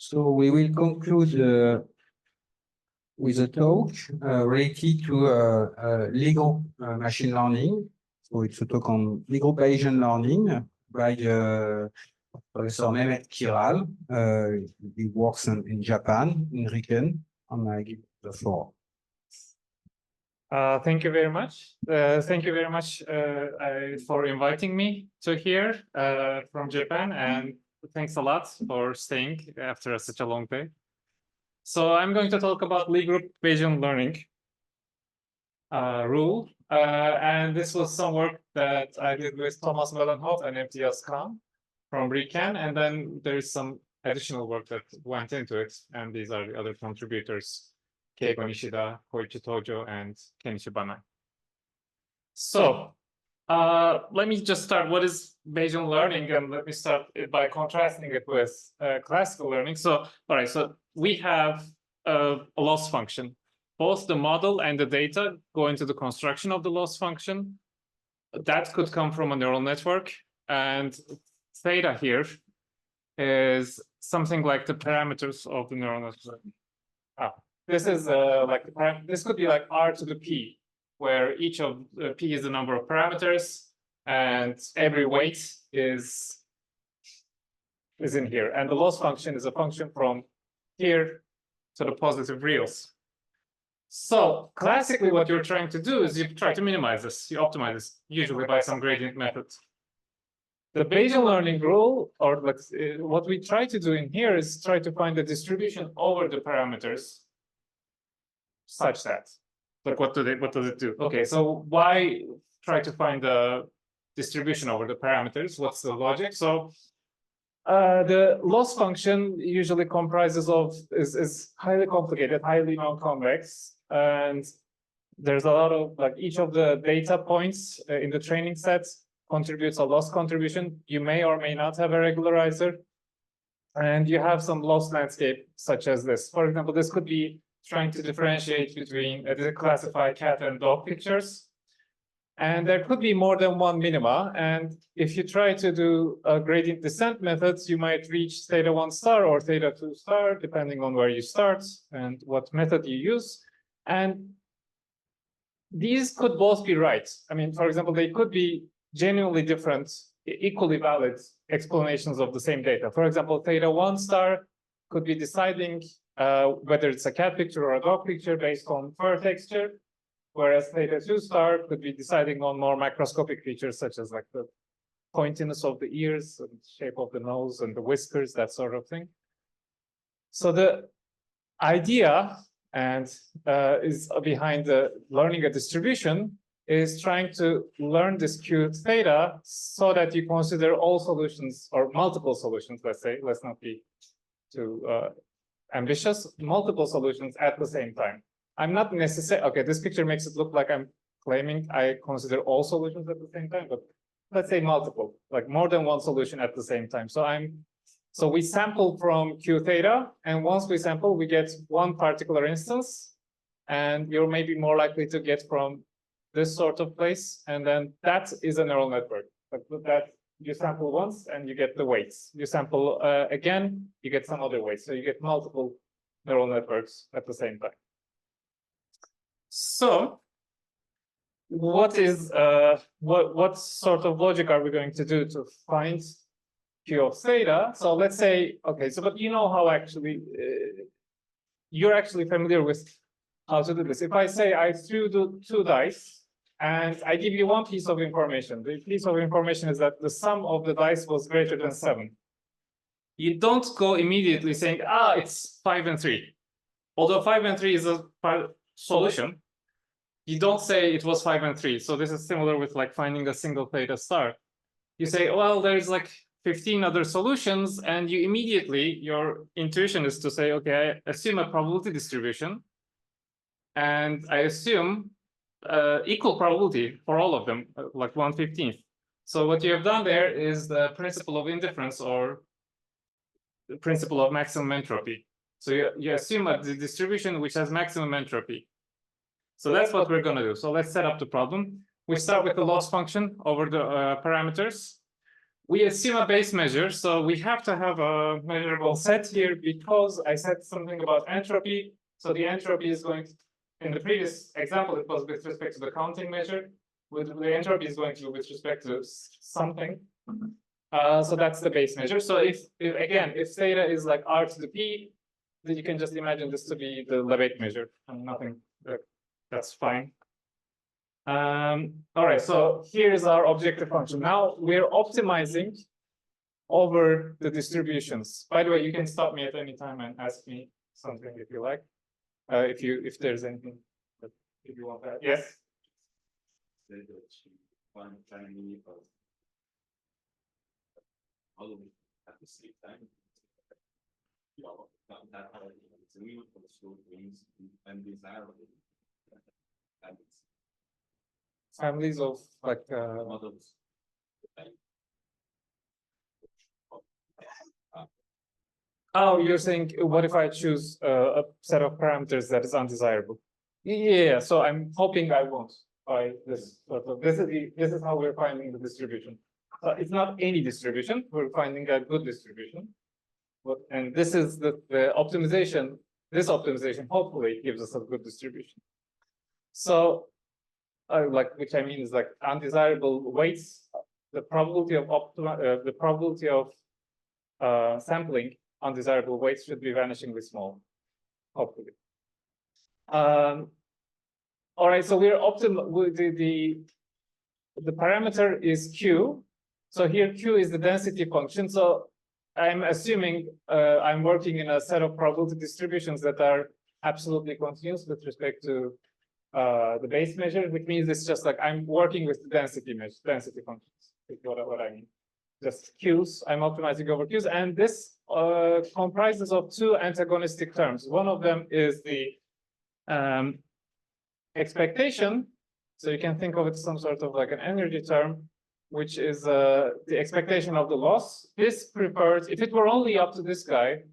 So we will conclude with a talk related to Lego machine learning. So it's a talk on Lego Bayesian learning by Professor Mehmet Kiral. He works in Japan, in Riken, and I give the floor. Thank you very much. Thank you very much for inviting me to here from Japan, and thanks a lot for staying after such a long day. So I'm going to talk about Lie group Bayesian learning rule, and this was some work that I did with Thomas Mellenhoff and Imtiaz Khan from Riken, and then there's some additional work that went into it, and these are the other contributors. Keiko Nishida, Koichi Tojo, and Kenichi Banai. So let me just start. What is Bayesian learning? And let me start by contrasting it with classical learning. So, all right, so we have a loss function. Both the model and the data go into the construction of the loss function. That could come from a neural network. And theta here is something like the parameters of the neural network. This is this could be like R to the P, where each of P is the number of parameters, and every weight is in here. And the loss function is a function from here to the positive reals. So classically, what you're trying to do is you try to minimize this. You optimize this, usually by some gradient method. The Bayesian learning rule, or what we try to do in here is try to find the distribution over the parameters such that, like, what does it do? Okay, so why try to find the distribution over the parameters? What's the logic? So the loss function usually comprises of is highly complicated, highly non-convex, and there's a lot of each of the data points in the training set contributes a loss contribution. You may or may not have a regularizer, and you have some loss landscape such as this. For example, this could be trying to differentiate between classified cat and dog pictures. And there could be more than one minima. And if you try to do gradient descent methods, you might reach theta 1 star or theta 2 star, depending on where you start and what method you use. And these could both be right. I mean, for example, they could be genuinely different, equally valid explanations of the same data. For example, theta 1 star could be deciding whether it's a cat picture or a dog picture based on fur texture, whereas theta 2 star could be deciding on more macroscopic features such as like the pointiness of the ears and shape of the nose and the whiskers, that sort of thing. So the idea is behind learning a distribution is trying to learn this Q theta so that you consider all solutions or multiple solutions, let's say, let's not be too ambitious, multiple solutions at the same time. I'm not necessarily, okay, this picture makes it look like I'm claiming I consider all solutions at the same time, but let's say multiple, like more than one solution at the same time. So we sample from Q theta, and once we sample, we get one particular instance, and you're maybe more likely to get from this sort of place, and then that is a neural network. Like that, you sample once and you get the weights. You sample again, you get some other weights. So you get multiple neural networks at the same time. So what sort of logic are we going to do to find Q of theta? So let's say, okay, so but you know how actually, you're actually familiar with how to do this. If I say I threw the 2 dice, and I give you one piece of information. The piece of information is that the sum of the dice was greater than 7. You don't go immediately saying, it's 5 and 3. Although 5 and 3 is a solution, you don't say it was 5 and 3. So this is similar with like finding a single theta star. You say, well, there's like 15 other solutions, and you immediately, your intuition is to say, okay, I assume a probability distribution, and I assume equal probability for all of them, like 1/15. So what you have done there is the principle of indifference, or the principle of maximum entropy. So you assume a distribution which has maximum entropy. So that's what we're going to do. So let's set up the problem. We start with the loss function over the parameters. we assume a base measure, so we have to have a measurable set here because I said something about entropy. So the entropy is going to, in the previous example, it was with respect to the counting measure. With the entropy is going to be with respect to something. So that's the base measure. So if again, if theta is like r to the p, then you can just imagine this to be the Lebesgue measure and nothing. That's fine. All right, so here's our objective function. Now we're optimizing over the distributions. By the way, you can stop me at any time and ask me something if you like. If there's anything that if you want that. Yes. One family of all of it at the same time. That it's real for short wings and desirable. Families of like Models. oh, you're saying what if I choose a set of parameters that is undesirable? Yeah, so I'm hoping I won't by this sort of this is how we're finding the distribution. It's not any distribution, we're finding a good distribution. And this is the optimization, this optimization hopefully gives us a good distribution. So like which I mean is like undesirable weights, the probability of sampling undesirable weights should be vanishingly small, hopefully. All right, so we're the parameter is Q. So here Q is the density function. So I'm assuming I'm working in a set of probability distributions that are absolutely continuous with respect to the base measure, which means it's just like I'm working with the density functions. Is what I mean. Just Qs. I'm optimizing over Qs, and this comprises of two antagonistic terms. One of them is the expectation. So you can think of it as some sort of like an energy term, which is the expectation of the loss. This prefers, if it were only up to this guy,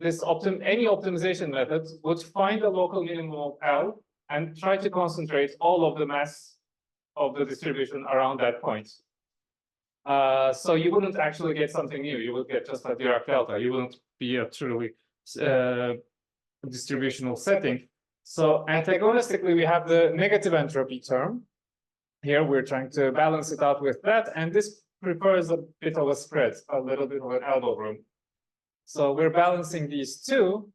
any optimization method would find a local minimum of L and try to concentrate all of the mass of the distribution around that point. So you wouldn't actually get something new. You would get just a Dirac delta. You wouldn't be a truly distributional setting. So antagonistically, we have the negative entropy term. Here we're trying to balance it out with that, and this prefers a bit of a spread, a little bit of an elbow room. So we're balancing these two,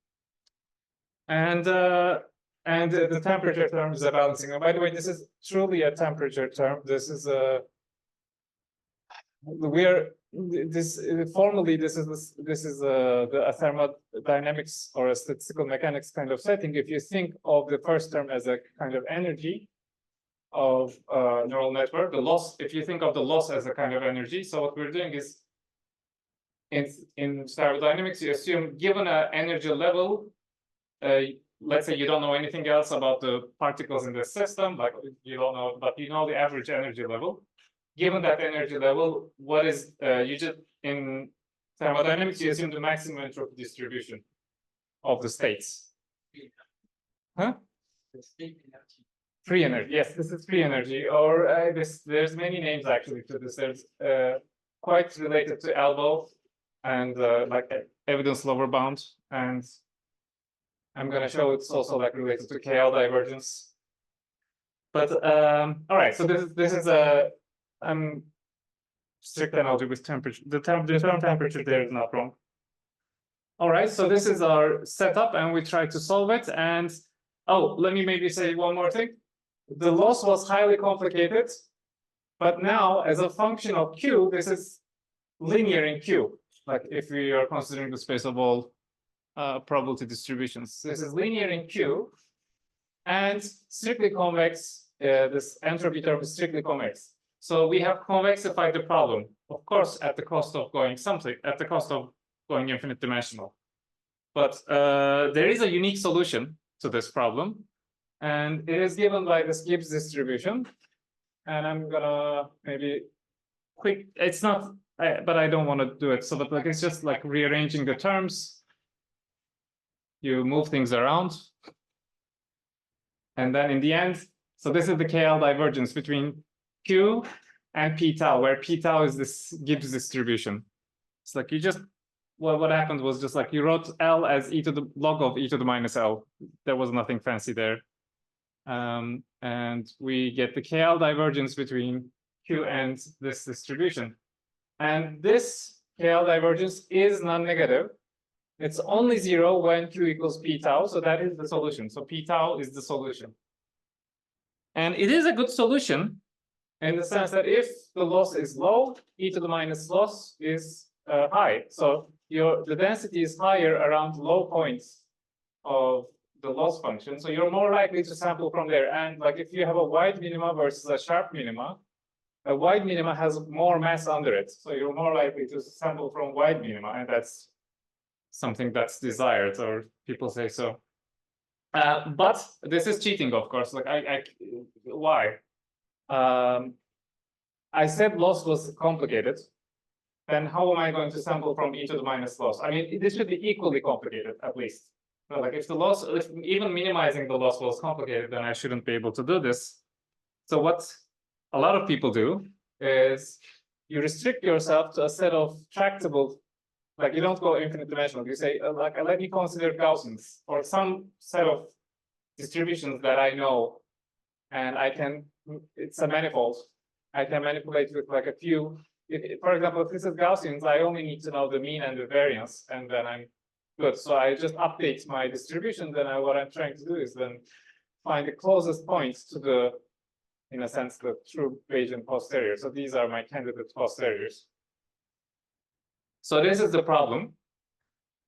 and the temperature term is a balancing. And by the way, this is truly a temperature term. This is a formally this is a thermodynamics or a statistical mechanics kind of setting. If you think of the first term as a kind of energy of neural network, the loss, if you think of the loss as a kind of energy, so what we're doing is in thermodynamics, you assume given an energy level, let's say you don't know anything else about the particles in the system, like you don't know, but you know the average energy level. Given that energy level, what is you just in thermodynamics, you assume the maximum entropy distribution of the states. Huh? Free energy. Yes, this is free energy, or there's many names actually to this. There's quite related to elbow and like evidence lower bound, and I'm going to show it's also like related to KL divergence. But all right, so this is a strict analogy with temperature. The term temperature there is not wrong. All right, so this is our setup, and we try to solve it. And oh, let me maybe say one more thing. The loss was highly complicated, but now as a function of Q, this is linear in Q. Like if we are considering the space of all probability distributions, this is linear in Q, and strictly convex. This entropy term is strictly convex. So we have convexified the problem, of course, at the cost of going infinite dimensional. But there is a unique solution to this problem, and it is given by this Gibbs distribution. And I'm gonna maybe quick. It's not, but I don't want to do it. So, but like it's just like rearranging the terms. You move things around, and then in the end, so this is the KL divergence between Q and p tau, where p tau is this Gibbs distribution. It's like you just, well, what happened was just like you wrote L as e to the log of e to the minus L. There was nothing fancy there. And we get the KL divergence between Q and this distribution. And this KL divergence is non-negative. It's only 0 when Q equals p tau, so that is the solution. So p tau is the solution. And it is a good solution in the sense that if the loss is low, e to the minus loss is high. So the density is higher around low points of the loss function. So you're more likely to sample from there. And like if you have a wide minima versus a sharp minima, a wide minima has more mass under it. So you're more likely to sample from wide minima, and that's something that's desired, or people say so. But this is cheating, of course. Like why? I said loss was complicated. Then how am I going to sample from e to the minus loss? I mean, this should be equally complicated, at least. So like if the loss, if even minimizing the loss was complicated, then I shouldn't be able to do this. So what a lot of people do is you restrict yourself to a set of tractable, like you don't go infinite dimensional. You say, like, let me consider Gaussians or some set of distributions that I know, and I can, it's a manifold. I can manipulate with like a few. For example, if this is Gaussians, I only need to know the mean and the variance, and then I'm good. So I just update my distribution. Then what I'm trying to do is then find the closest points to the, in a sense, the true Bayesian posterior. So these are my candidate posteriors. So this is the problem.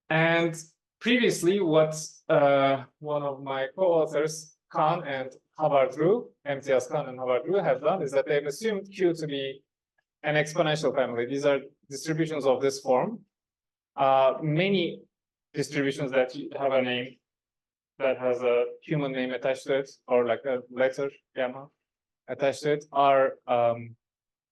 And previously, what one of my co-authors, Khan and Havard-Drew, MTS Khan and Havard-Drew have done is that they've assumed Q to be an exponential family. These are distributions of this form. Many distributions that have a name that has a human name attached to it, or like a letter gamma attached to it, are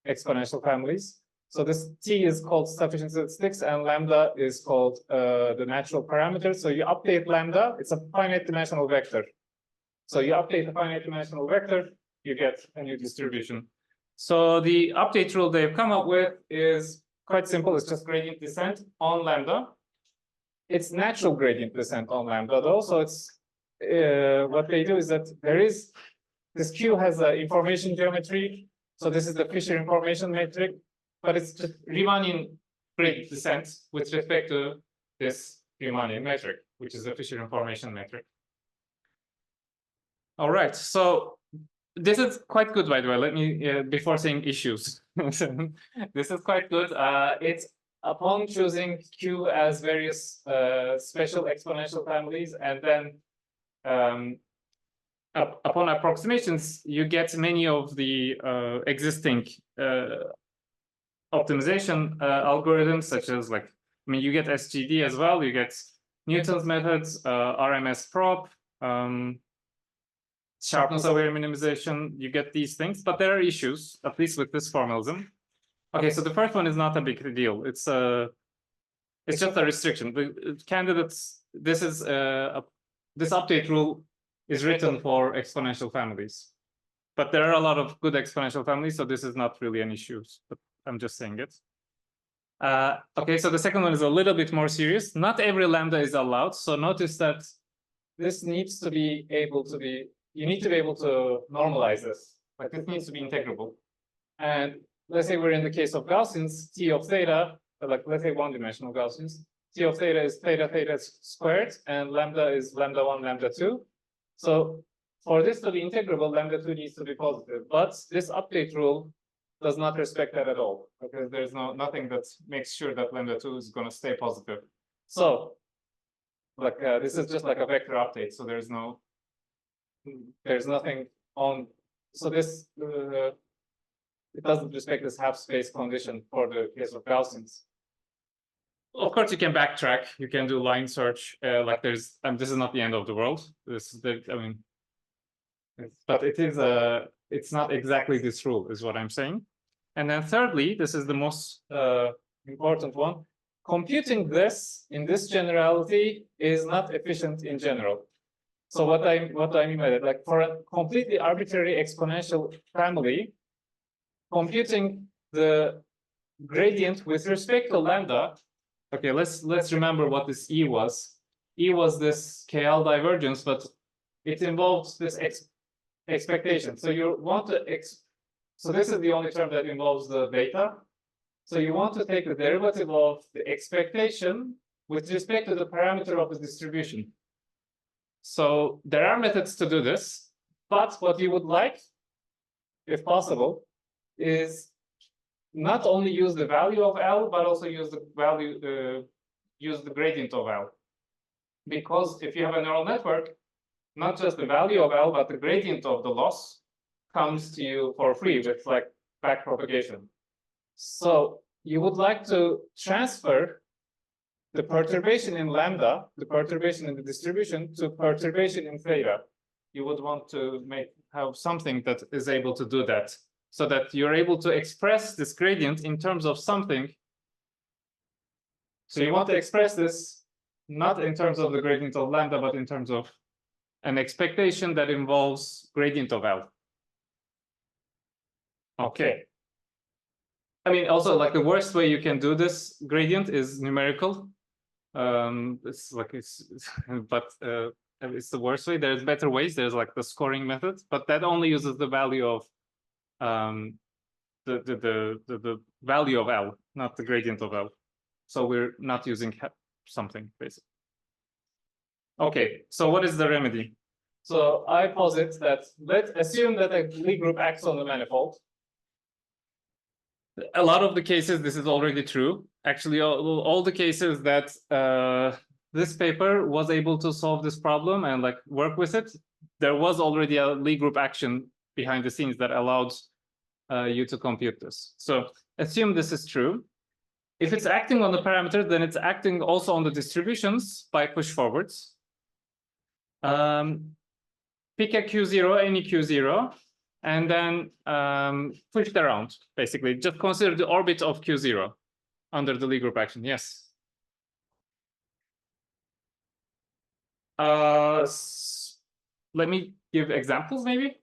exponential families. So this T is called sufficient statistics, and lambda is called the natural parameter. So you update lambda, it's a finite dimensional vector. So you update the finite dimensional vector, you get a new distribution. So the update rule they've come up with is quite simple. It's just gradient descent on lambda. It's natural gradient descent on lambda, though. So it's what they do is that there is this Q has an information geometry. So this is the Fisher information metric, but it's just Riemannian gradient descent with respect to this Riemannian metric, which is the Fisher information metric. All right, so this is quite good, by the way. Let me, before saying issues, this is quite good. It's upon choosing Q as various special exponential families, and then upon approximations, you get many of the existing optimization algorithms, such as like, I mean, you get SGD as well. You get Newton's methods, RMS prop, sharpness aware minimization. You get these things, but there are issues, at least with this formalism. Okay, so the first one is not a big deal. It's just a restriction. The candidates, this is this update rule is written for exponential families, but there are a lot of good exponential families, so this is not really an issue. But I'm just saying it. Okay, so the second one is a little bit more serious. Not every lambda is allowed. So notice that this needs to be able to be. You need to be able to normalize this. Like this needs to be integrable. And let's say we're in the case of Gaussians, T of theta, like let's say one-dimensional Gaussians, T of theta is theta squared, and lambda is lambda 1, lambda 2. So for this to be integrable, lambda 2 needs to be positive. But this update rule does not respect that at all, because there's nothing that makes sure that lambda 2 is going to stay positive. So like this is just like a vector update. So there's nothing on. So this it doesn't respect this half space condition for the case of Gaussians. Of course, you can backtrack. You can do line search. Like there's, this is not the end of the world. This is the, I mean, but it is it's not exactly this rule, is what I'm saying. And then thirdly, this is the most important one. Computing this in this generality is not efficient in general. So what I mean by that, like for a completely arbitrary exponential family, computing the gradient with respect to lambda. Okay, let's remember what this E was. E was this KL divergence, but it involves this expectation. So you want to so this is the only term that involves the beta. So you want to take the derivative of the expectation with respect to the parameter of the distribution. So there are methods to do this, but what you would like, if possible, is not only use the value of L, but also use the value, use the gradient of L. Because if you have a neural network, not just the value of L, but the gradient of the loss comes to you for free with like back propagation. So you would like to transfer the perturbation in lambda, the perturbation in the distribution, to perturbation in theta. You would want to have something that is able to do that, so that you're able to express this gradient in terms of something. So you want to express this not in terms of the gradient of lambda, but in terms of an expectation that involves gradient of L. Okay. I mean, also, like, the worst way you can do this gradient is numerical. It's like but it's the worst way. There's better ways. There's like the scoring method, but that only uses the value of the value of L, not the gradient of L. So we're not using something basically. Okay, so what is the remedy? So I posit that let's assume that a Lie group acts on the manifold. A lot of the cases, this is already true. Actually, all the cases that this paper was able to solve this problem and like work with it, there was already a Lie group action behind the scenes that allowed you to compute this. So assume this is true. If it's acting on the parameter, then it's acting also on the distributions by push forwards. Pick a Q0, any Q0, and then push it around, basically. Just consider the orbit of Q0 under the Lie group action. Yes. Let me give examples, maybe.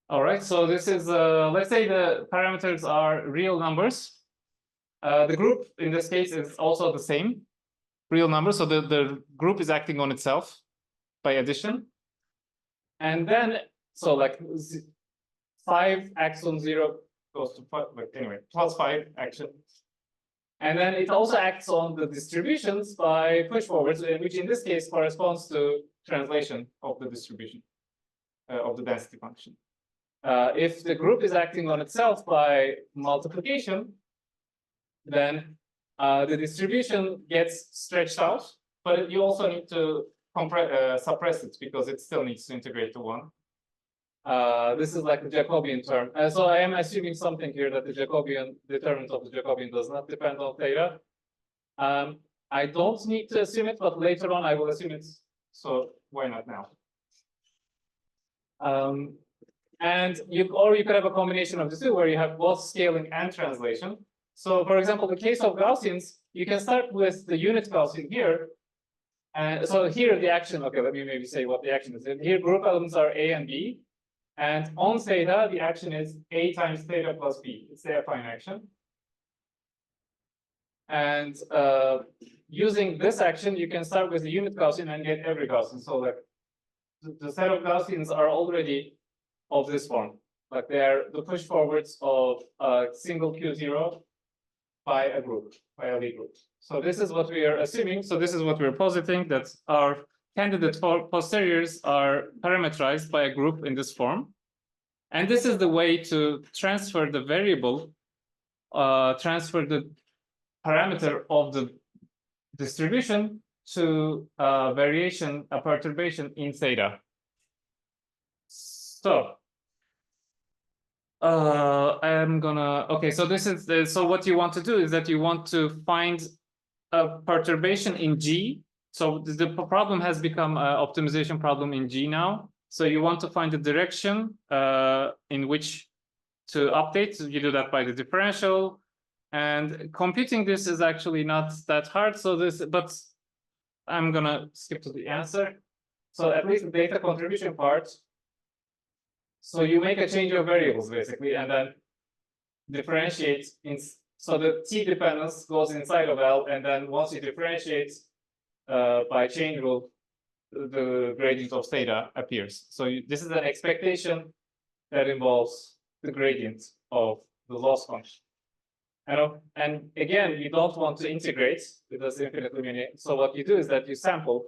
All right, so this is, let's say the parameters are real numbers. The group, in this case, is also the same, real number. So the group is acting on itself by addition. And then, so like 5 acts on 0 goes to 5, but anyway, plus 5 action. And then it also acts on the distributions by push forwards, which in this case corresponds to translation of the distribution of the density function. If the group is acting on itself by multiplication, then the distribution gets stretched out, but you also need to suppress it because it still needs to integrate to 1. This is like the Jacobian term. So I am assuming something here that the Jacobian determinant of the Jacobian does not depend on theta. I don't need to assume it, but later on I will assume it. So why not now? And you could have a combination of the two where you have both scaling and translation. So for example, the case of Gaussians, you can start with the unit Gaussian here. And so here the action, okay, let me maybe say what the action is. Here group elements are A and B. And on theta, the action is A times theta plus B. It's the affine action. And using this action, you can start with the unit Gaussian and get every Gaussian. So like the set of Gaussians are already of this form. Like they are the push forwards of a single Q0 by a group, by a Lie group. So this is what we are assuming. So this is what we're positing, that our candidate posteriors are parameterized by a group in this form. And this is the way to transfer the variable, transfer the parameter of the distribution to a perturbation in theta. So I'm gonna, okay, so this is, so what you want to do is that you want to find a perturbation in G. So the problem has become an optimization problem in G now. So you want to find the direction in which to update. So you do that by the differential. And computing this is actually not that hard. So this, but I'm gonna skip to the answer. So at least the data contribution part. So you make a change of variables basically, and then differentiate so the t dependence goes inside of L, and then once you differentiate by chain rule, the gradient of theta appears. So this is an expectation that involves the gradient of the loss function. And again, you don't want to integrate because infinitely many. So what you do is that you sample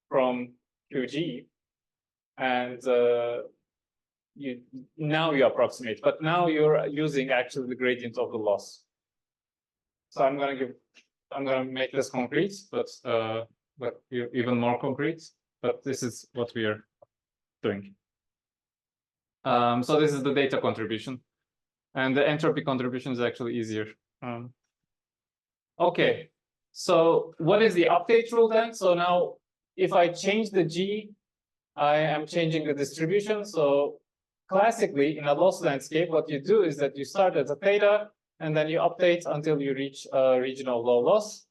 from QG, and now you approximate, but now you're using actually the gradient of the loss. So I'm gonna make this concrete, but even more concrete. But this is what we are doing. So this is the data contribution, and the entropy contribution is actually easier. Okay, so what is the update rule then? So now, if I change the G, I am changing the distribution. So classically, in a loss landscape, what you do is that you start at a theta, and then you update until you reach a regional low loss.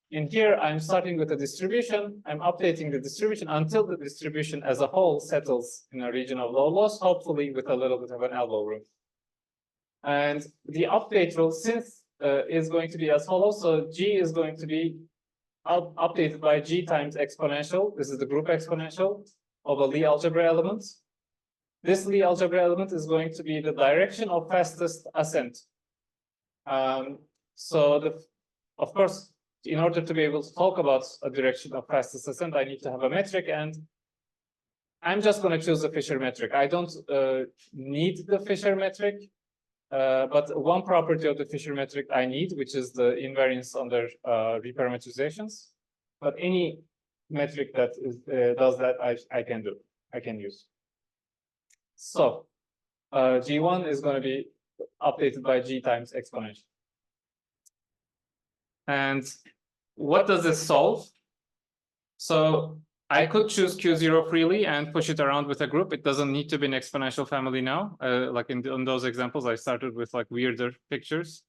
In here, I'm starting with a distribution. I'm updating the distribution until the distribution as a whole settles in a regional low loss, hopefully with a little bit of an elbow room. And the update rule, since is going to be as follows. So G is going to be updated by G times exponential. This is the group exponential of a Lie algebra element. This Lie algebra element is going to be the direction of fastest ascent. Of course, in order to be able to talk about a direction of fastest ascent, I need to have a metric, and I'm just going to choose the Fisher metric. I don't need the Fisher metric, but one property of the Fisher metric I need, which is the invariance under reparameterizations. But any metric that does that, I can use. So G1 is going to be updated by G times exponential. And what does this solve? So I could choose Q0 freely and push it around with a group. It doesn't need to be an exponential family now. Like in those examples, I started with like weirder pictures.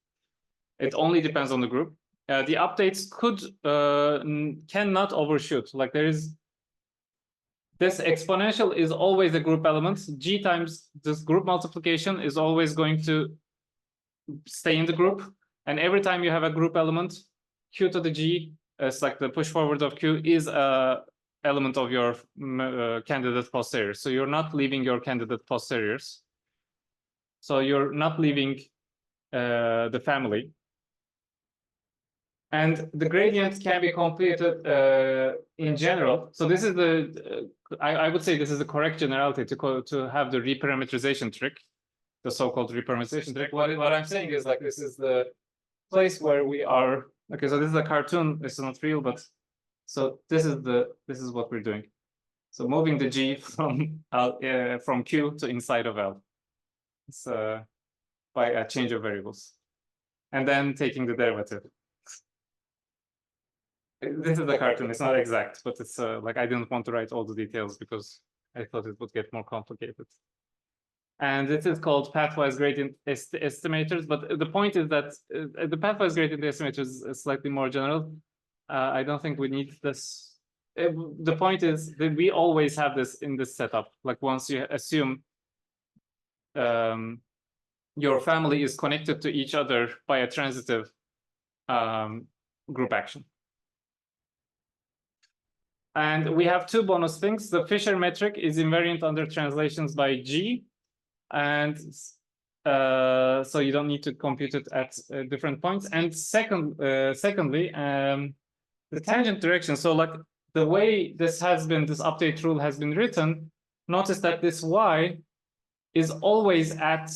It only depends on the group. The updates cannot overshoot. Like this exponential is always a group element. G times this group multiplication is always going to stay in the group. And every time you have a group element, Q to the G, it's like the push forward of Q is a element of your candidate posteriors. So you're not leaving your candidate posteriors. So you're not leaving the family. And the gradient can be computed in general. So this is I would say this is the correct generality to have the reparameterization trick, the so-called reparameterization trick. What I'm saying is like this is the place where we are. Okay, so this is a cartoon. This is not real, but so this is what we're doing. So moving the G from Q to inside of L. It's by a change of variables, and then taking the derivative. This is the cartoon. It's not exact, but it's like I didn't want to write all the details because I thought it would get more complicated. And this is called pathwise gradient estimators. But the point is that the pathwise gradient estimators is slightly more general. I don't think we need this. The point is that we always have this in this setup. Like once you assume your family is connected to each other by a transitive group action. And we have two bonus things. The Fisher metric is invariant under translations by G. And so you don't need to compute it at different points. And secondly, the tangent direction. So like the way this update rule has been written, notice that this Y is always at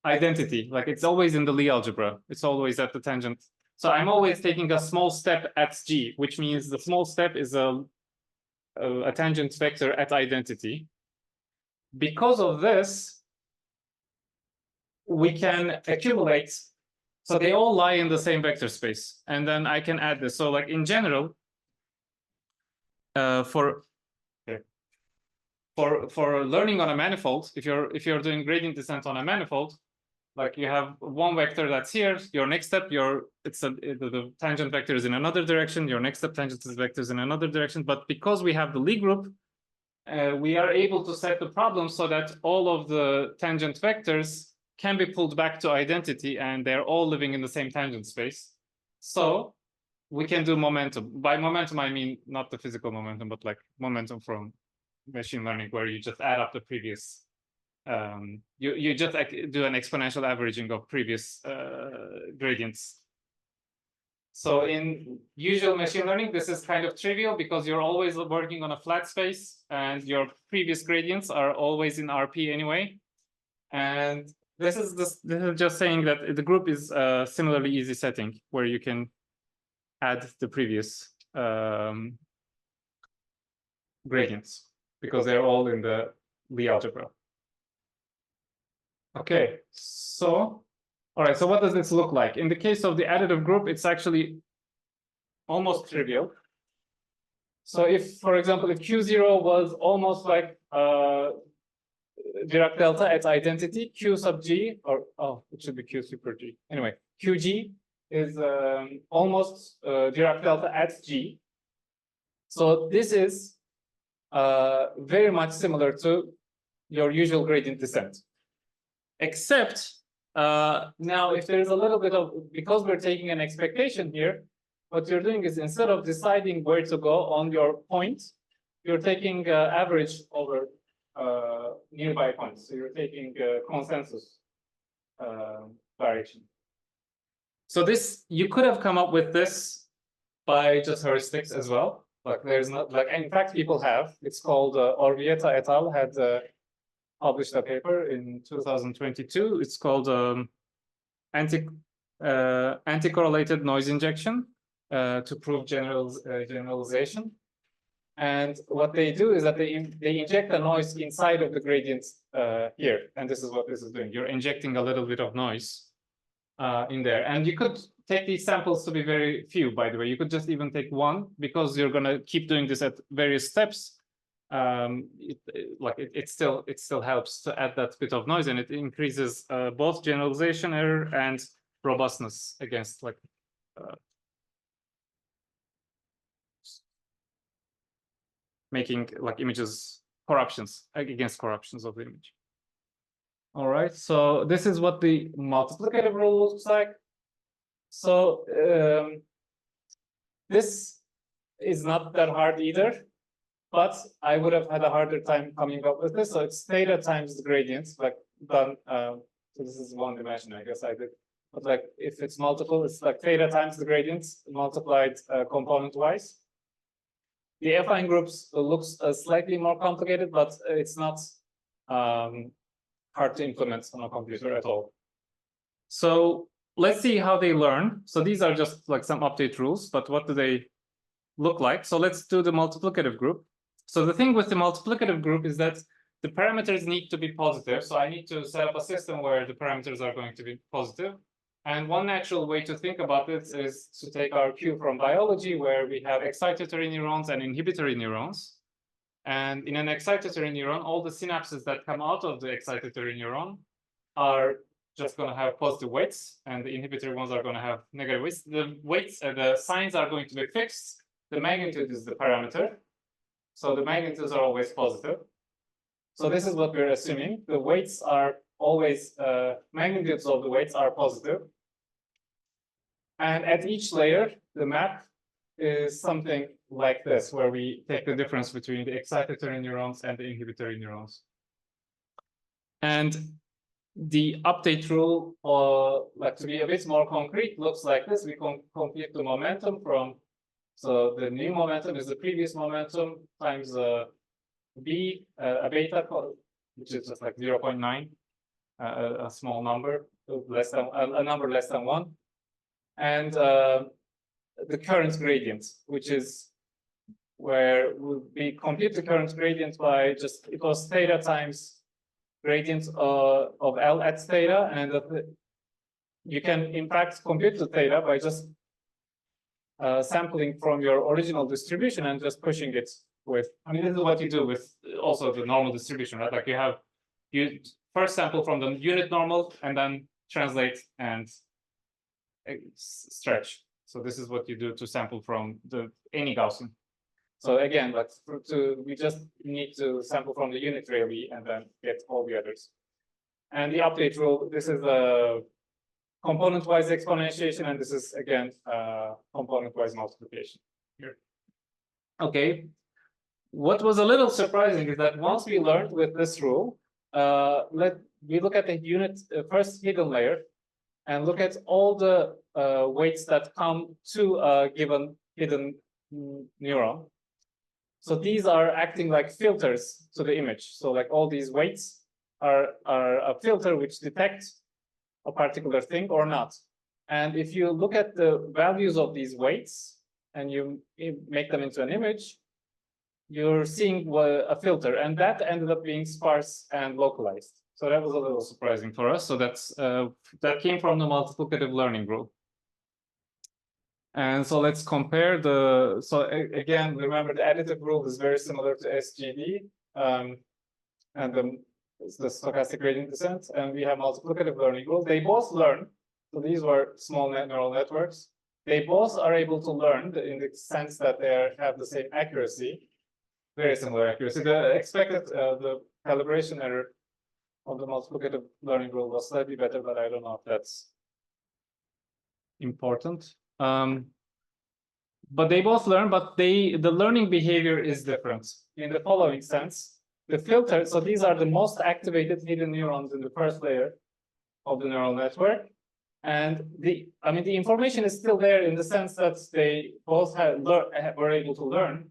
identity. Like it's always in the Lie algebra. It's always at the tangent. So I'm always taking a small step at G, which means the small step is a tangent vector at identity. Because of this, we can accumulate. So they all lie in the same vector space. And then I can add this. So like in general, for learning on a manifold, if you're doing gradient descent on a manifold, like you have one vector that's here, your next step, the tangent vector is in another direction, your next step tangent vector is in another direction. But because we have the Lie group, we are able to set the problem so that all of the tangent vectors can be pulled back to identity, and they're all living in the same tangent space. So we can do momentum. By momentum, I mean not the physical momentum, but like momentum from machine learning, where you just add up the previous, you just do an exponential averaging of previous gradients. So in usual machine learning, this is kind of trivial because you're always working on a flat space and your previous gradients are always in RP anyway. And this is just saying that the group is a similarly easy setting where you can add the previous gradients because they're all in the Lie algebra. Okay, so all right, so what does this look like? In the case of the additive group, it's actually almost trivial. So if, for example, if Q0 was almost like Dirac delta at identity, Q sub G, or it should be Q super G. Anyway, QG is almost Dirac delta at G. So this is very much similar to your usual gradient descent. Except now, if there is a little bit of, because we're taking an expectation here, what you're doing is instead of deciding where to go on your point, you're taking average over nearby points. So you're taking consensus direction. So this, you could have come up with this by just heuristics as well. Like there's not, like, in fact, people have. It's called Orvieta et al. Had published a paper in 2022. It's called anti-correlated noise injection to prove generalization. And what they do is that they inject the noise inside of the gradient here. And this is what this is doing. You're injecting a little bit of noise in there. And you could take these samples to be very few, by the way. You could just even take one, because you're going to keep doing this at various steps. It still helps to add that bit of noise, and it increases both generalization error and robustness against making images corruptions, against corruptions of the image. All right, so this is what the multiplicative rule looks like. So this is not that hard either, but I would have had a harder time coming up with this. So it's theta times the gradients, done. So this is one dimension, I guess I did. But if it's multiple, it's like theta times the gradients multiplied component-wise. The affine groups looks slightly more complicated, but it's not hard to implement on a computer at all. So let's see how they learn. So these are just some update rules, but what do they look like? So let's do the multiplicative group. So the thing with the multiplicative group is that the parameters need to be positive. So I need to set up a system where the parameters are going to be positive. And one natural way to think about this is to take our cue from biology, where we have excitatory neurons and inhibitory neurons. And in an excitatory neuron, all the synapses that come out of the excitatory neuron are just going to have positive weights, and the inhibitory ones are going to have negative weights. The weights, the signs are going to be fixed. The magnitude is the parameter. So the magnitudes are always positive. So this is what we're assuming. The weights are always, magnitudes of the weights are positive. And at each layer, the map is something like this, where we take the difference between the excitatory neurons and the inhibitory neurons. And the update rule, to be a bit more concrete, looks like this. We compute the momentum from, so the new momentum is the previous momentum times b, a beta, which is just 0.9, a small number, less than a number less than 1, and the current gradient, which is where we compute the current gradient by just, it was theta times gradient of L at theta, and you can in fact compute the theta by just sampling from your original distribution and just pushing it with, this is what you do with also the normal distribution, right? You first sample from the unit normal and then translate and stretch. So this is what you do to sample from any Gaussian. So again, we just need to sample from the unit really and then get all the others. And the update rule, this is a component-wise exponentiation, and this is again component-wise multiplication here. Okay. What was a little surprising is that once we learned with this rule, we look at the unit first hidden layer and look at all the weights that come to a given hidden neuron. So these are acting like filters to the image. So like all these weights are a filter which detects a particular thing or not. And if you look at the values of these weights and you make them into an image, you're seeing a filter, and that ended up being sparse and localized. So that was a little surprising for us. So that came from the multiplicative learning rule. And so let's compare so again, remember the additive rule is very similar to SGD and the stochastic gradient descent, and we have multiplicative learning rule. They both learn. So these were small neural networks. They both are able to learn in the sense that they have the same accuracy, very similar accuracy. The expected, the calibration error of the multiplicative learning rule was slightly better, but I don't know if that's important. But they both learn, but the learning behavior is different in the following sense. The filter, so these are the most activated hidden neurons in the first layer of the neural network. And the information is still there in the sense that they both were able to learn,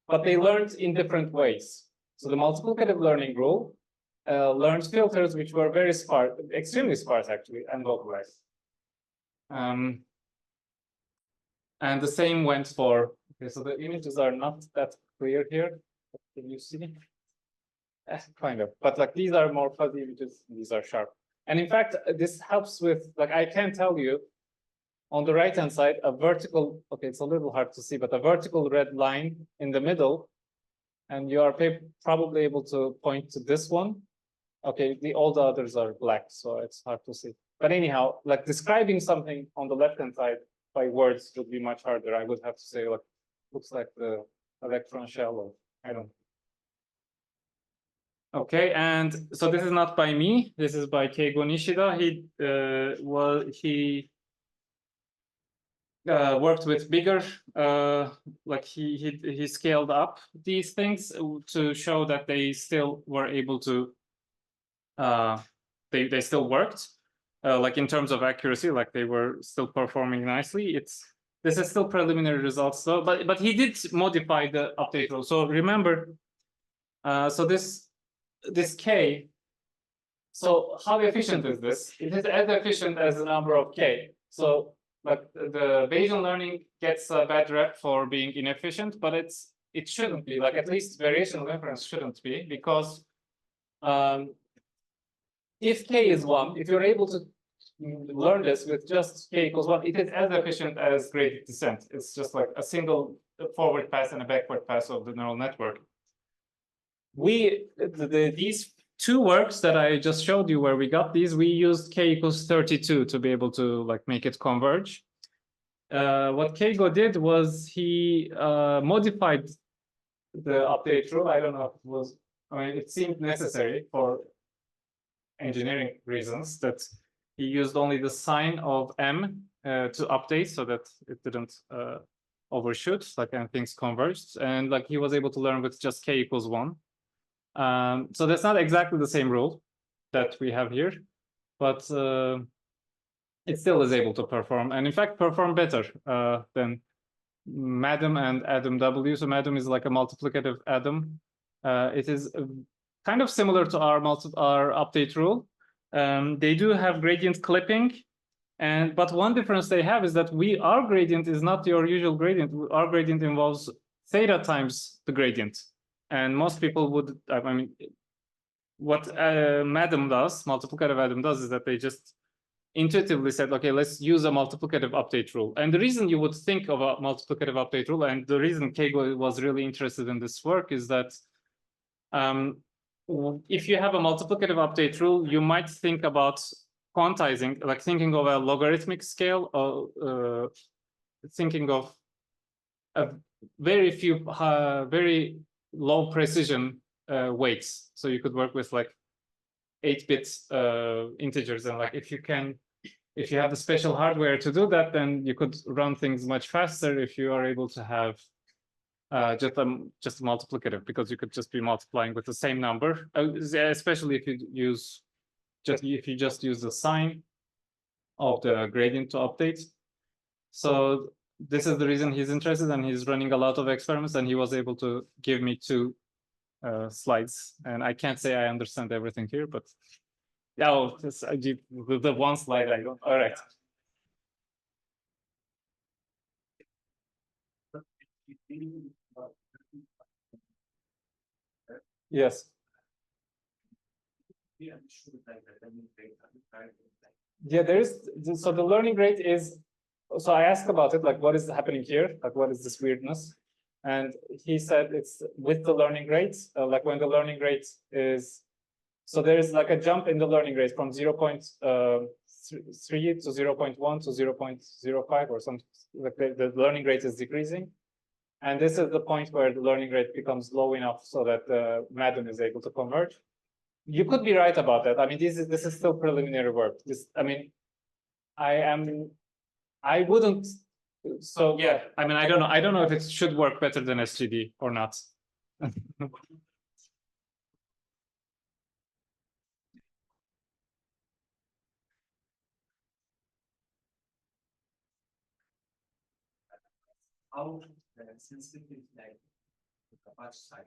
but they learned in different ways. So the multiplicative learning rule learned filters which were very sparse, extremely sparse actually, and localized. And the same went for, okay, so the images are not that clear here. Can you see? Kind of, but like these are more fuzzy images, these are sharp. And in fact, this helps with, like, I can tell you on the right-hand side, a vertical, okay, it's a little hard to see, but a vertical red line in the middle, and you are probably able to point to this one. Okay, all the others are black, so it's hard to see. But anyhow, like describing something on the left-hand side by words would be much harder. I would have to say, like, looks like the electron shell, or I don't know. Okay, and so this is not by me. This is by Keigo Nishida. He worked with bigger, like he scaled up these things to show that they still were able to, they still worked, like in terms of accuracy, like they were still performing nicely. This is still preliminary results though, but he did modify the update rule. So remember, so this K, so how efficient is this? It is as efficient as the number of K. So but the Bayesian learning gets a bad rep for being inefficient, but it shouldn't be, like at least variational inference shouldn't be, because if K is 1, if you're able to learn this with just K equals 1, it is as efficient as gradient descent. It's just like a single forward pass and a backward pass of the neural network. These two works that I just showed you where we got these, we used K equals 32 to be able to like make it converge. What Keigo did was he modified the update rule. I don't know if it was, I mean, it seemed necessary for engineering reasons that he used only the sign of M to update so that it didn't overshoot, like, and things converged. And like he was able to learn with just K equals 1. So that's not exactly the same rule that we have here, but it still is able to perform, and in fact perform better than MADAM and Adam W. So MADAM is like a multiplicative Adam. It is kind of similar to our update rule. They do have gradient clipping, but one difference they have is that our gradient is not your usual gradient. Our gradient involves theta times the gradient. And most people would, I mean, what MADAM does, multiplicative Adam does, is that they just intuitively said, okay, let's use a multiplicative update rule. And the reason you would think of a multiplicative update rule, and the reason Keigo was really interested in this work, is that if you have a multiplicative update rule, you might think about quantizing, like thinking of a logarithmic scale, or thinking of a very few, very low precision weights. So you could work with like 8-bit integers, and like if you have the special hardware to do that, then you could run things much faster if you are able to have just multiplicative, because you could just be multiplying with the same number, especially if you just use the sign of the gradient to update. So this is the reason he's interested, and he's running a lot of experiments, and he was able to give me 2 slides. And I can't say I understand everything here, but yeah, the one slide I don't. All right. Yes. Yeah, so the learning rate is, so I asked about it, like what is happening here, like what is this weirdness, and he said it's with the learning rate, like when the learning rate is, so there is like a jump in the learning rate from 0.3 to 0.1 to 0.05 or something, like the learning rate is decreasing, and this is the point where the learning rate becomes low enough so that the Madden is able to converge. You could be right about that. I mean, this is still preliminary work. I mean, I wouldn't. So yeah, I mean, I don't know if it should work better than SGD or not. How sensitive is like the batch size?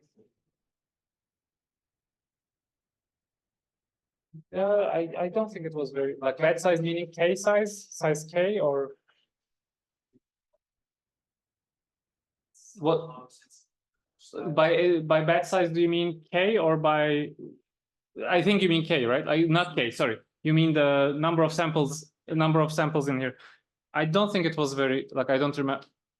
I don't think it was very, like batch size meaning K size K, or what? By batch size, do you mean K or by? I think you mean K, right? Not K. Sorry, you mean the number of samples in here. I don't think it was very, like, I don't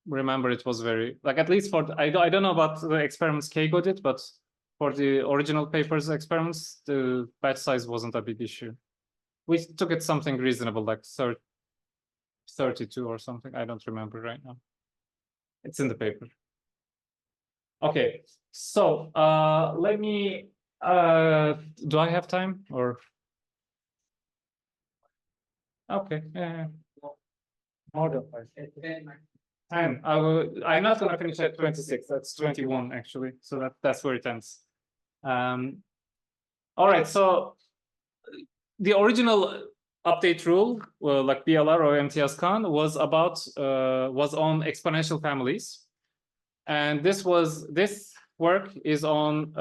remember it was very, like, at least for I don't know about the experiments Keigo did, but for the original papers experiments, the batch size wasn't a big issue. We took it something reasonable, like 32 or something. I don't remember right now. It's in the paper. Okay, so let me. Do I have time or? Okay. More than 5. 10. I'm not going to finish at 26. That's 21 actually. So that's where it ends. All right. So the original update rule, well, like BLR or MTS-Con, was on exponential families, and this work is on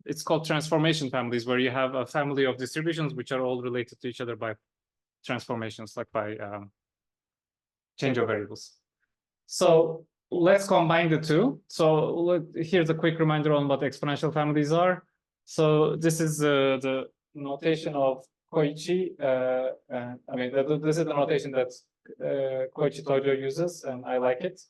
it's called transformation families, where you have a family of distributions which are all related to each other by transformations, like by change of variables. So let's combine the two. So here's a quick reminder on what exponential families are. So this is the notation of Koichi. I mean, this is the notation that Koichi Tojo uses, and I like it.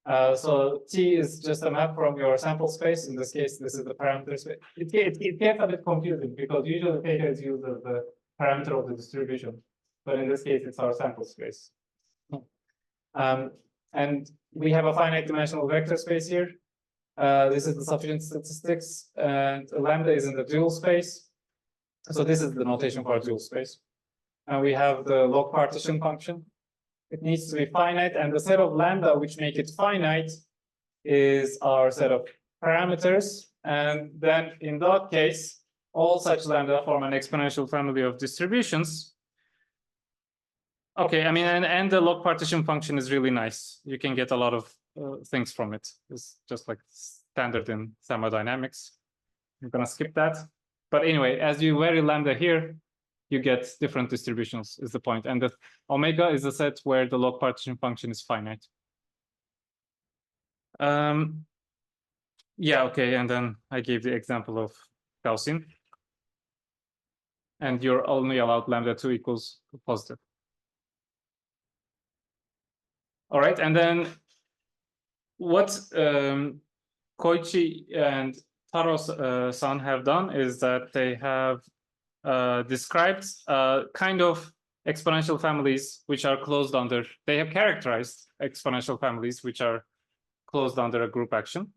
So T is just a map from your sample space. In this case, this is the parameter space. It gets a bit confusing because usually theta is used as the parameter of the distribution, but in this case, it's our sample space. And we have a finite dimensional vector space here. This is the sufficient statistics, and lambda is in the dual space. So this is the notation for a dual space. And we have the log partition function. It needs to be finite, and the set of lambda which make it finite is our set of parameters. And then in that case, all such lambda form an exponential family of distributions. Okay, I mean, and the log partition function is really nice. You can get a lot of things from it. It's just like standard in thermodynamics. I'm gonna skip that. But anyway, as you vary lambda here, you get different distributions is the point. And the omega is a set where the log partition function is finite. Yeah, okay, and then I gave the example of Gaussian. And you're only allowed lambda 2 equals positive. All right, and then what Koichi and Taro-san have done is that they have described kind of exponential families which are closed under, they have characterized exponential families which are closed under a group action.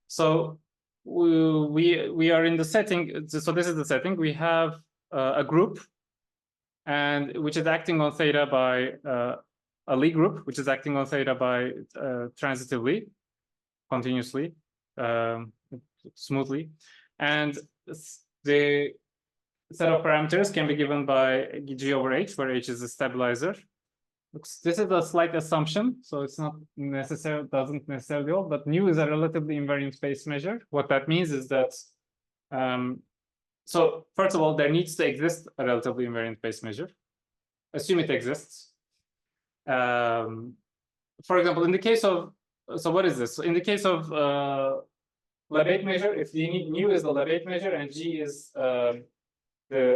So we are in the setting. So this is the setting. We have a group, and which is acting on theta by a Lie group, which is acting on theta by transitively, continuously, smoothly, and the set of parameters can be given by G over H, where H is the stabilizer. This is a slight assumption, so it's not necessarily, doesn't necessarily hold, but nu is a relatively invariant space measure. What that means is that, so first of all, there needs to exist a relatively invariant space measure. Assume it exists. For example, in the case of, so what is this? So in the case of Lebesgue measure, if the nu is the Lebesgue measure and G is the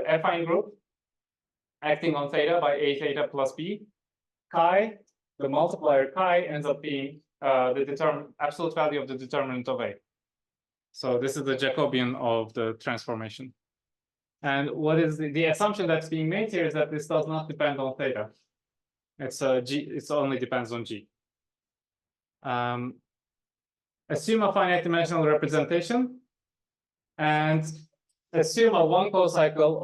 affine group acting on theta by A theta plus B, chi, the multiplier chi ends up being the absolute value of the determinant of A. So this is the Jacobian of the transformation. And what is the assumption that's being made here is that this does not depend on theta. It's G, it only depends on G. Assume a finite dimensional representation and assume a one co-cycle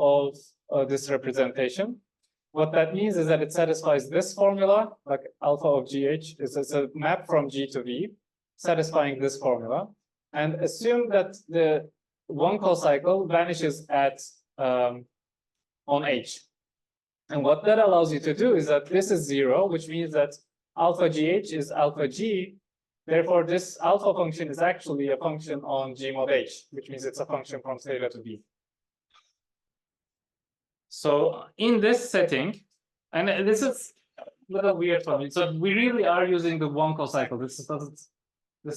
of this representation. What that means is that it satisfies this formula, like alpha of GH, it's a map from G to V, satisfying this formula. And assume that the one co-cycle vanishes at on H. And what that allows you to do is that this is 0, which means that alpha GH is alpha G. Therefore, this alpha function is actually a function on G mod H, which means it's a function from theta to B. So in this setting, and this is a little weird for me. So we really are using the one co-cycle. This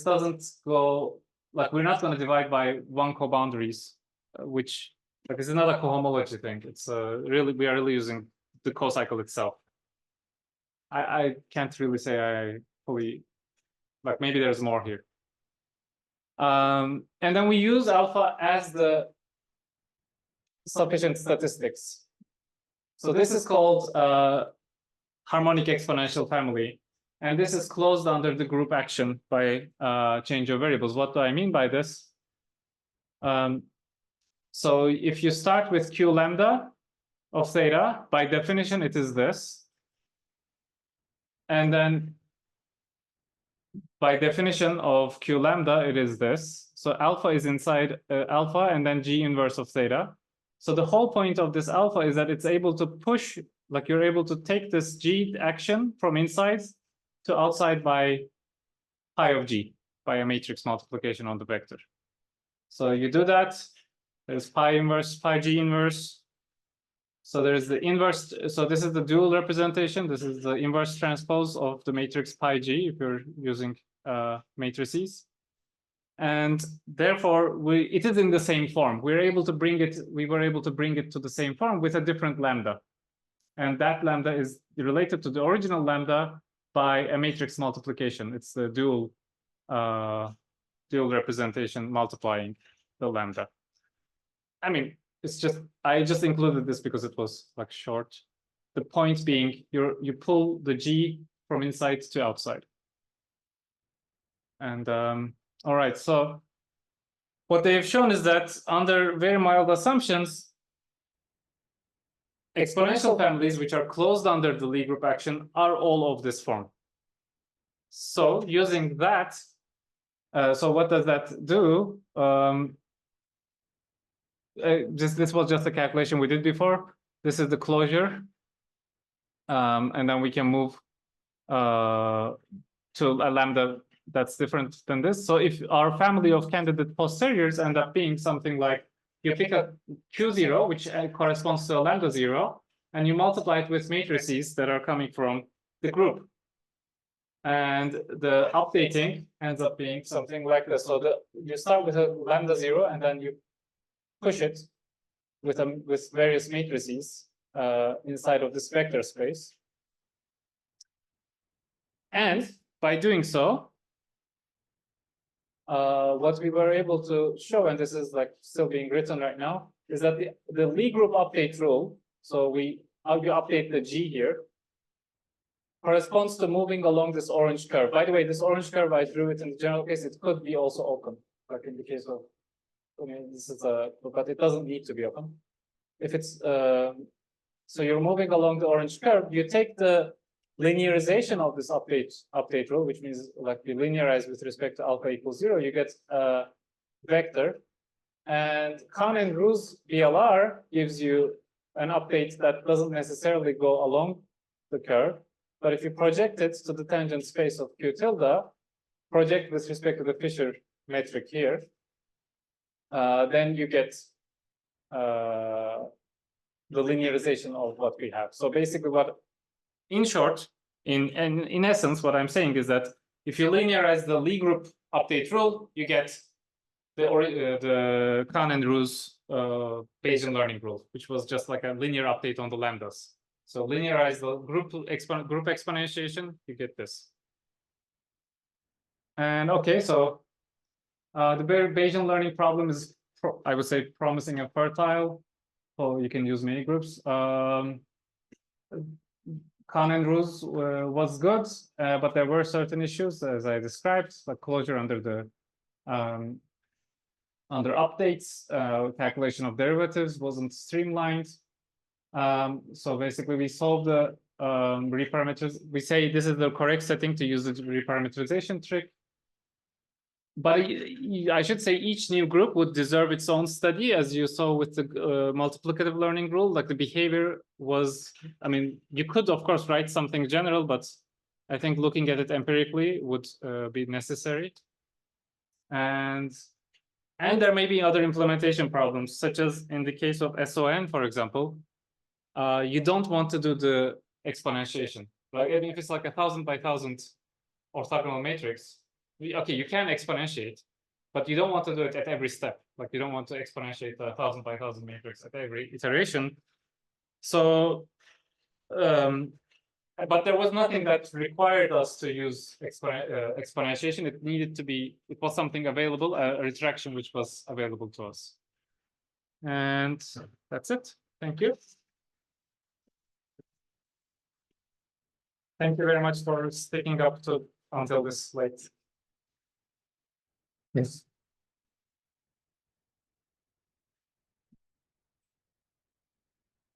doesn't go, like, we're not going to divide by one co-boundaries, which, like, this is not a cohomology thing. It's really, we are really using the co-cycle itself. I can't really say I fully, like, maybe there's more here. And then we use alpha as the sufficient statistics. So this is called harmonic exponential family. And this is closed under the group action by change of variables. What do I mean by this? So if you start with Q lambda of theta, by definition, it is this. And then by definition of Q lambda, it is this. So alpha is inside alpha and then G inverse of theta. So the whole point of this alpha is that it's able to push, like, you're able to take this G action from inside to outside by pi of G, by a matrix multiplication on the vector. So you do that, there's pi inverse, pi G inverse. So there's the inverse, so this is the dual representation. This is the inverse transpose of the matrix pi G if you're using matrices. And therefore, it is in the same form. We were able to bring it to the same form with a different lambda. And that lambda is related to the original lambda by a matrix multiplication. It's the dual representation multiplying the lambda. I mean, it's just, I just included this because it was, like, short. The point being, you pull the G from inside to outside. And all right, so what they have shown is that under very mild assumptions, exponential families which are closed under the Lie group action are all of this form. So using that, so what does that do? This was just a calculation we did before. This is the closure. And then we can move to a lambda that's different than this. So if our family of candidate posteriors end up being something like, you pick a Q0, which corresponds to a lambda 0, and you multiply it with matrices that are coming from the group. And the updating ends up being something like this. So you start with a lambda 0, and then you push it with various matrices inside of this vector space. And by doing so, what we were able to show, and this is, like, still being written right now, is that the Lie group update rule, so you update the G here, corresponds to moving along this orange curve. By the way, this orange curve, I drew it in the general case, it could be also open. like in the case of, I mean, this is but it doesn't need to be open. If it's, so you're moving along the orange curve, you take the linearization of this update rule, which means like you linearize with respect to alpha equals 0, you get a vector. And Kahn and Roos BLR gives you an update that doesn't necessarily go along the curve. But if you project it to the tangent space of Q tilde, project with respect to the Fisher metric here, then you get the linearization of what we have. So basically in short, in essence, what I'm saying is that if you linearize the Lie group update rule, you get the Kahn and Roos Bayesian learning rule, which was just like a linear update on the lambdas. So linearize the group exponentiation, you get this. And okay, so the Bayesian learning problem is, I would say, promising and fertile. So you can use many groups. Kahn and Roos was good, but there were certain issues, as I described, like closure under the under updates, calculation of derivatives wasn't streamlined. So basically, we solved the reparameters. We say this is the correct setting to use the reparameterization trick. But I should say each new group would deserve its own study, as you saw with the multiplicative learning rule. Like the behavior was, I mean, you could, of course, write something general, but I think looking at it empirically would be necessary. And there may be other implementation problems, such as in the case of SON, for example. You don't want to do the exponentiation. Like if it's like 1,000 by 1,000 orthogonal matrix, okay, you can exponentiate, but you don't want to do it at every step. Like you don't want to exponentiate the 1,000 by 1,000 matrix at every iteration. So, but there was nothing that required us to use exponentiation. It needed to be, it was something available, a retraction which was available to us. And that's it. Thank you. Thank you very much for sticking up to until this late. Yes.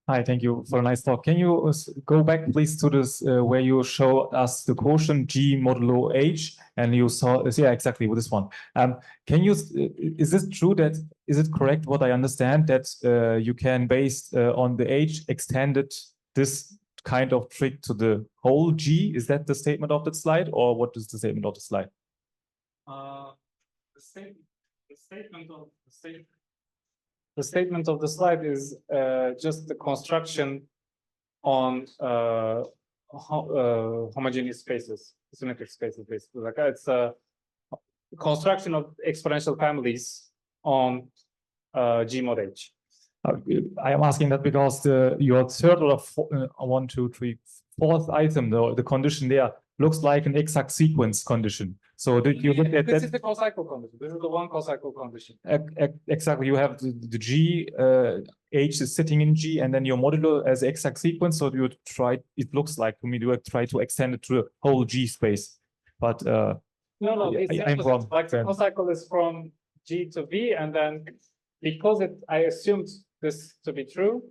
Hi, thank you for a nice talk. Can you go back, please, to this where you show us the quotient G modulo H, and you saw, yeah, exactly with this one. Can you, is this true that, is it correct what I understand that you can, based on the H, extended this kind of trick to the whole G? Is that the statement of the slide, or what is the statement of the slide? The statement of the slide is just the construction on homogeneous spaces, symmetric spaces, basically. Like it's a construction of exponential families on G mod H. I am asking that because your third or one, two, three, fourth item, the condition there looks like an exact sequence condition. So did you look at that? This is the co-cycle condition. This is the one co-cycle condition. Exactly. You have the G, H is sitting in G, and then your modulo as exact sequence. So you try, it looks like to me, you try to extend it to the whole G space. But no, I'm wrong. Like the co-cycle is from G to V, and then because I assumed this to be true.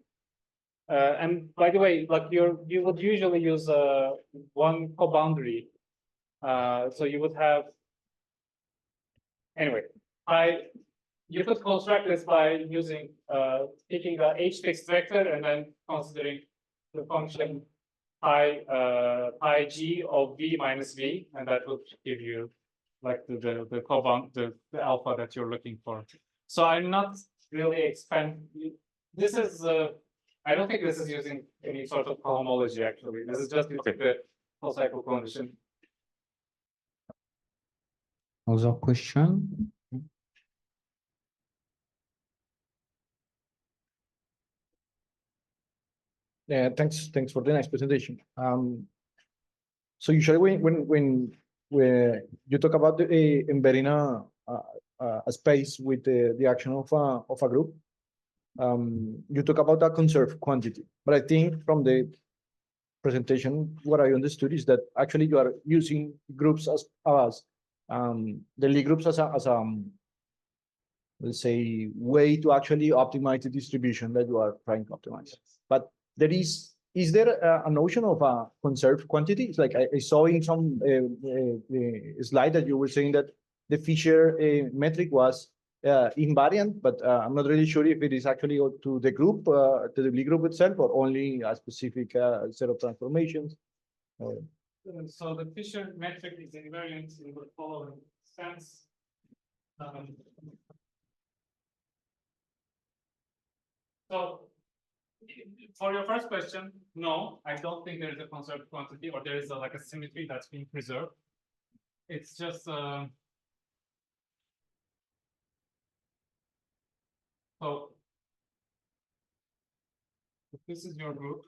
And by the way, like you would usually use one co-boundary. So you would have, anyway, you could construct this by using taking the H fixed vector and then considering the function pi G of V minus V, and that would give you like the co-bound, the alpha that you're looking for. So I'm not really this is I don't think this is using any sort of cohomology actually. This is just using the co-cycle condition. Other question? Yeah, thanks for the nice presentation. So usually when you talk about embedding a space with the action of a group, you talk about a conserved quantity. But I think from the presentation, what I understood is that actually you are using groups as the Lie groups as a let's say, way to actually optimize the distribution that you are trying to optimize. But is there a notion of a conserved quantity? It's like I saw in some slide that you were saying that the Fisher metric was invariant, but I'm not really sure if it is actually to the group, to the Lie group itself, or only a specific set of transformations. So the Fisher metric is invariant in the following sense. So for your first question, no, I don't think there is a conserved quantity or there is like a symmetry that's being preserved. It's just so if this is your group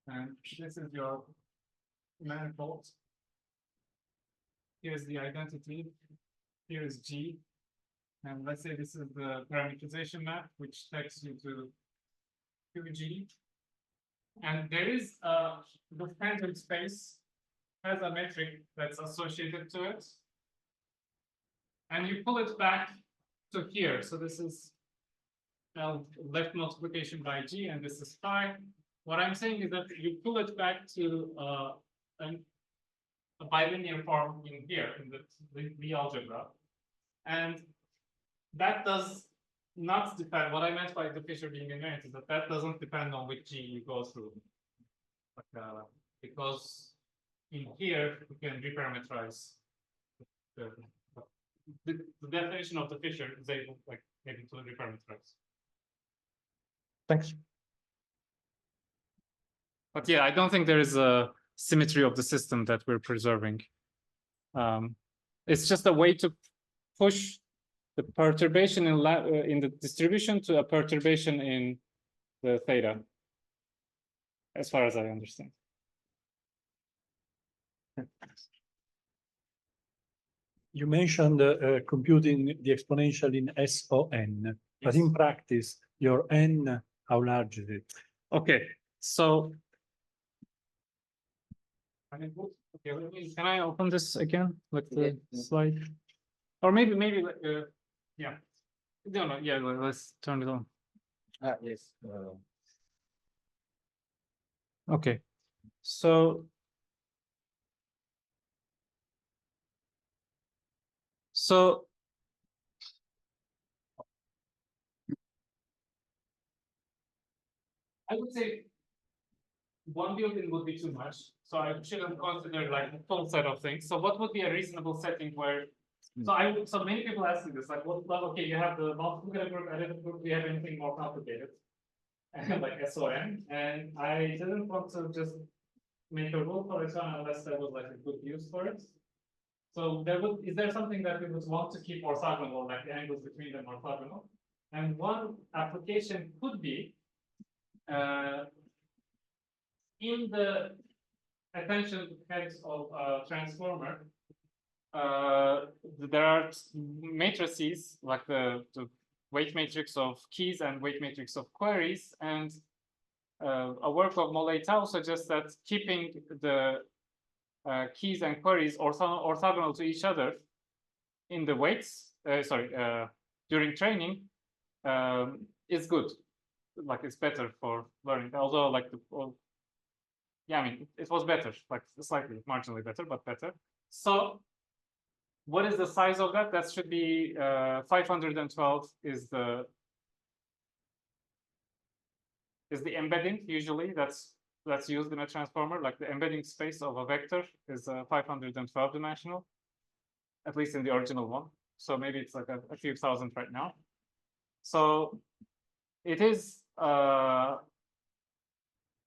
and this is your manifold. Here's the identity. Here is G. And let's say this is the parameterization map, which takes you to QG. And there is the standard space has a metric that's associated to it. And you pull it back to here. So this is left multiplication by G, and this is phi. What I'm saying is that you pull it back to a bilinear form in here, in the algebra. And that does not depend, what I meant by the Fisher being invariant is that doesn't depend on which G you go through. Because in here, you can reparameterize the definition of the Fisher is able, like, maybe to reparameterize. Thanks. But yeah, I don't think there is a symmetry of the system that we're preserving. It's just a way to push the perturbation in the distribution to a perturbation in the theta, as far as I understand. You mentioned computing the exponential in SON, but in practice, your N, how large is it? Okay, so can I open this again, like the slide, or maybe like yeah, no, yeah, let's turn it on. Yes. Okay, so I would say one building would be too much. So I shouldn't consider like a full set of things. So what would be a reasonable setting where, so many people ask me this, like, well, okay, you have the multiplicative group, additive group, do you have anything more complicated? And like SON, and I didn't want to just make a rule for SON unless there was like a good use for it. So is there something that we would want to keep orthogonal, like the angles between them orthogonal? And one application could be in the attention heads of a transformer, there are matrices like the weight matrix of keys and weight matrix of queries, and a work of Molay Tao suggests that keeping the keys and queries orthogonal to each other in the weights, during training is good. Like it's better for learning, although like yeah, I mean, it was better, like slightly, marginally better, but better. So what is the size of that? That should be 512 is the embedding usually that's used in a transformer. Like the embedding space of a vector is 512 dimensional, at least in the original one. So maybe it's like a few thousand right now. So it is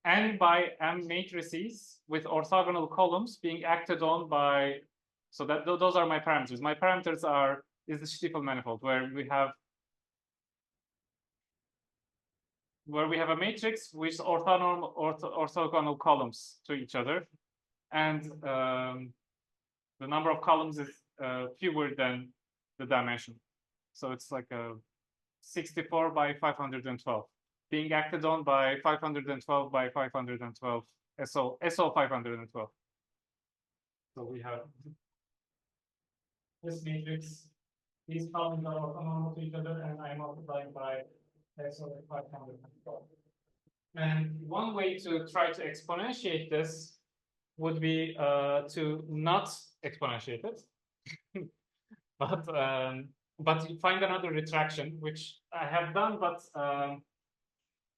n by m matrices with orthogonal columns being acted on by, so that those are my parameters. My parameters is the Stiefel manifold where we have a matrix with orthogonal columns to each other, and the number of columns is fewer than the dimension. So it's like a 64 by 512 being acted on by 512 by 512 SO 512. So we have this matrix, these columns are orthonormal to each other, and I multiply by x over 500. And one way to try to exponentiate this would be to not exponentiate it, but you find another retraction, which I have done, but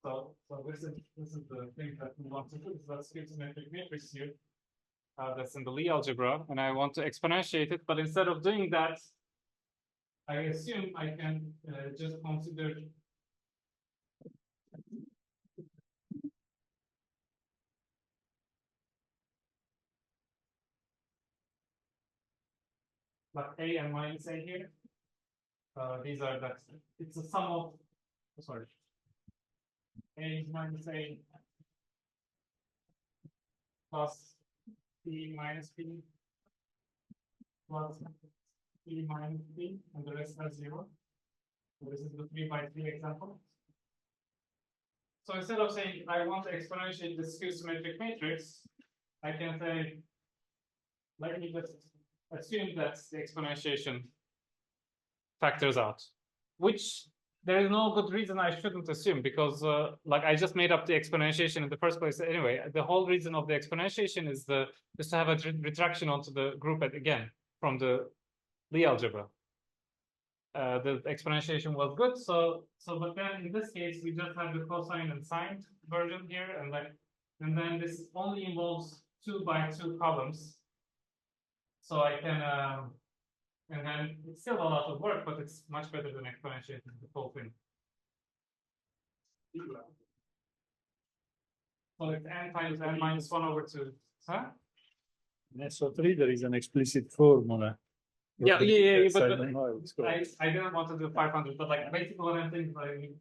so this is the thing that we want to do. Let's give symmetric matrix here. That's in the Lie algebra, and I want to exponentiate it. But instead of doing that, I assume I can just consider like A and minus A here. These are that. It's a sum of. Sorry. A minus A plus B minus B plus B minus B, and the rest are 0. So this is the 3 by 3 example. So instead of saying I want to exponentiate the skew symmetric matrix, I can say, let me just assume that the exponentiation factors out, which there is no good reason I shouldn't assume, because like I just made up the exponentiation in the first place anyway. The whole reason of the exponentiation is just to have a retraction onto the group again from the Lie algebra. The exponentiation was good, but then in this case we just have the cosine and sine version here, and then this only involves 2 by 2 columns, so I can and then it's still a lot of work, but it's much better than exponentiating the whole thing. So it's n times n minus 1 over 2. Huh? In SO3, there is an explicit formula. Yeah, but I don't know how it's called. I didn't want to do 500, but like basically what I'm saying is like,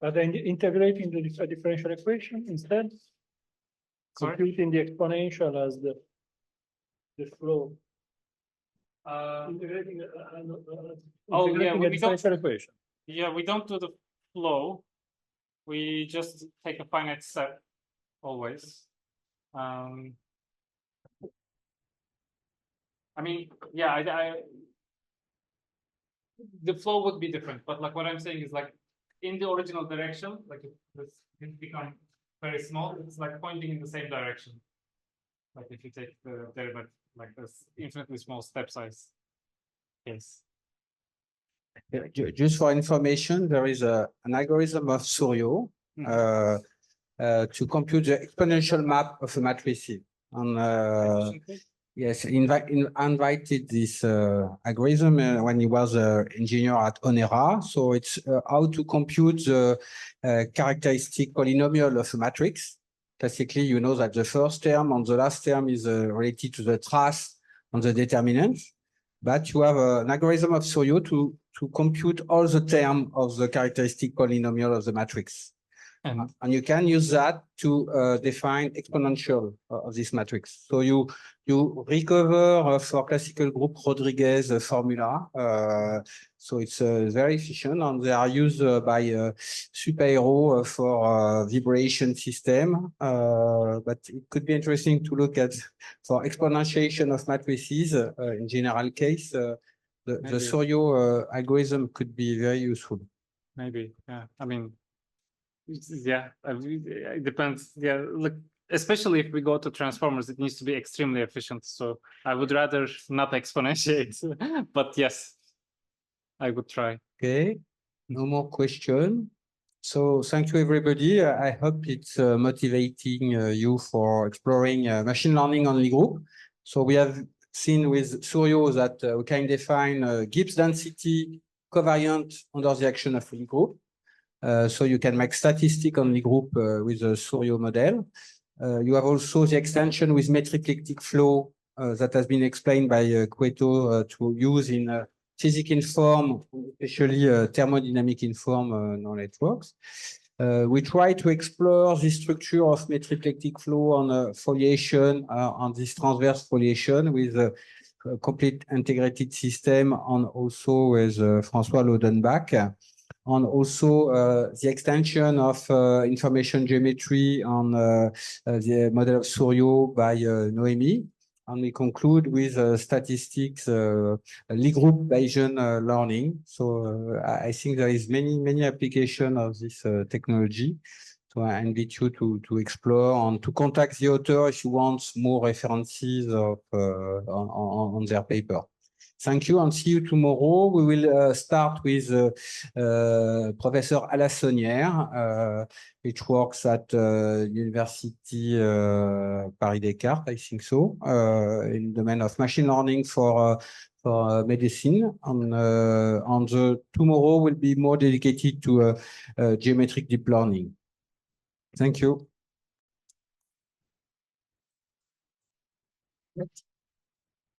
But then integrating the differential equation instead, sorry? computing the exponential as the flow. Integrating Oh, yeah, integrating we a don't- differential equation. Yeah, we don't do the flow. We just take a finite set always. I mean, yeah, the flow would be different, but like what I'm saying is like in the original direction, like if this become very small, it's like pointing in the same direction. Like if you take the derivative like this infinitely small step size. Yes. Just for information, there is an algorithm of Suryo to compute the exponential map of a matrix. And yes, invited this algorithm when he was an engineer at Onera. So it's how to compute the characteristic polynomial of a matrix. Classically, you know that the first term and the last term is related to the trace on the determinant. But you have an algorithm of Suryo to compute all the terms of the characteristic polynomial of the matrix. And you can use that to define exponential of this matrix. So you recover for classical group Rodriguez formula. So it's very efficient, and they are used by Superhero for vibration system. But it could be interesting to look at for exponentiation of matrices in general case. The Suryo algorithm could be very useful. Maybe, yeah. I mean, yeah, it depends. Yeah, look, especially if we go to transformers, it needs to be extremely efficient. So I would rather not exponentiate, but yes, I would try. Okay, no more question. So thank you, everybody. I hope it's motivating you for exploring machine learning on Lie group. So we have seen with Suryo that we can define Gibbs density covariant under the action of Lie group. So you can make statistics on Lie group with the Suryo model. You have also the extension with metric elliptic flow that has been explained by Cueto to use in physics inform, especially thermodynamic inform neural networks. We try to explore the structure of metric elliptic flow on foliation, on this transverse foliation with a complete integrated system, and also with François Lodenbach. And also the extension of information geometry on the model of Suryo by Noemi. And we conclude with statistics, Lie group Bayesian learning. So I think there is many applications of this technology. So I invite you to explore and to contact the author if you want more references of, on their paper. Thank you and see you tomorrow. We will start with Professor Alassonnière, which works at University Paris Descartes, I think so, in the domain of machine learning for medicine. And the tomorrow will be more dedicated to geometric deep learning. Thank you.